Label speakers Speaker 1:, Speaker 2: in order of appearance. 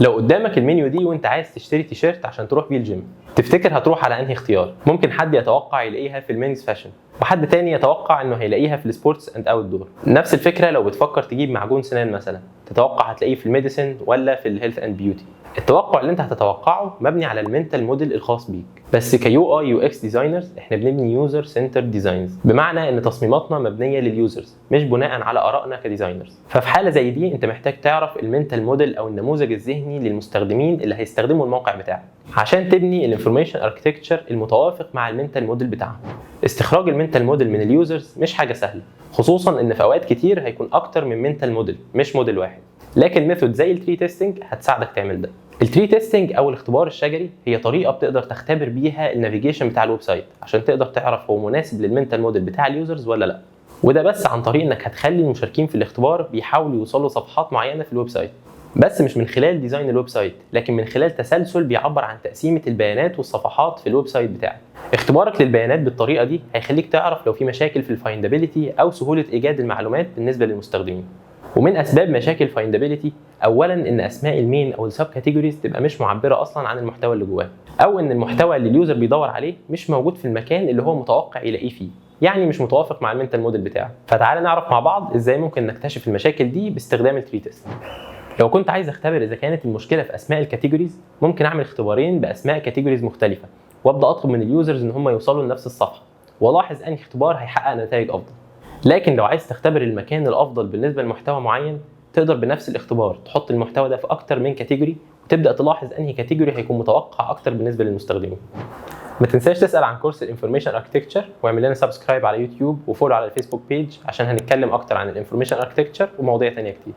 Speaker 1: لو قدامك المنيو دي وانت عايز تشتري تيشيرت عشان تروح بيه الجيم، تفتكر هتروح على انهي اختيار؟ ممكن حد يتوقع يلاقيها في المينز فاشن، وحد تاني يتوقع انه هيلاقيها في السبورتس اند اوت دور. نفس الفكره لو بتفكر تجيب معجون سنان مثلا، تتوقع هتلاقيه في الميديسن ولا في الهيلث اند بيوتي. التوقع اللي انت هتتوقعه مبني على المنتال موديل الخاص بيك، بس كيو اي يو اكس ديزاينرز احنا بنبني يوزر سنتر ديزاينز، بمعنى ان تصميماتنا مبنيه لليوزرز مش بناء على ارائنا كديزاينرز. ففي حاله زي دي انت محتاج تعرف المنتال موديل او النموذج الذهني للمستخدمين اللي هيستخدموا الموقع بتاعك عشان تبني الانفورميشن اركتكتشر المتوافق مع المنتال موديل بتاعهم. استخراج المنتال موديل من اليوزرز مش حاجه سهله، خصوصا ان في اوقات كتير هيكون اكتر من منتال موديل مش موديل واحد. لكن ميثود زي التري تيستنج هتساعدك تعمل ده. التري تيستنج او الاختبار الشجري هي طريقه بتقدر تختبر بيها النافيجيشن بتاع الويب سايت عشان تقدر تعرف هو مناسب للمنتال موديل بتاع اليوزرز ولا لا. وده بس عن طريق انك هتخلي المشاركين في الاختبار بيحاولوا يوصلوا صفحات معينه في الويب سايت، بس مش من خلال ديزاين الويب سايت، لكن من خلال تسلسل بيعبر عن تقسيمه البيانات والصفحات في الويب سايت بتاعك. اختبارك للبيانات بالطريقه دي هيخليك تعرف لو في مشاكل في الفايندابيلتي او سهوله ايجاد المعلومات بالنسبه للمستخدمين. ومن اسباب مشاكل فايندابيلتي اولا ان اسماء المين او السب كاتيجوريز تبقى مش معبره اصلا عن المحتوى اللي جواه، او ان المحتوى اللي اليوزر بيدور عليه مش موجود في المكان اللي هو متوقع يلاقيه فيه، يعني مش متوافق مع المنتال موديل بتاعه. فتعالى نعرف مع بعض ازاي ممكن نكتشف المشاكل دي باستخدام التري تيست. لو كنت عايز اختبر اذا كانت المشكله في اسماء الكاتيجوريز، ممكن اعمل اختبارين باسماء كاتيجوريز مختلفه وابدا اطلب من اليوزرز ان هم يوصلوا لنفس الصفحه، والاحظ انهي اختبار هيحقق نتائج افضل. لكن لو عايز تختبر المكان الافضل بالنسبه لمحتوى معين، تقدر بنفس الاختبار تحط المحتوى ده في اكتر من كاتيجوري وتبدا تلاحظ انهي كاتيجوري هيكون متوقع اكتر بالنسبه للمستخدمين. ما تنساش تسال عن كورس الانفورميشن اركتكتشر، واعمل لنا سبسكرايب على يوتيوب وفولو على الفيسبوك بيج عشان هنتكلم اكتر عن الانفورميشن اركتكتشر ومواضيع تانية كتير.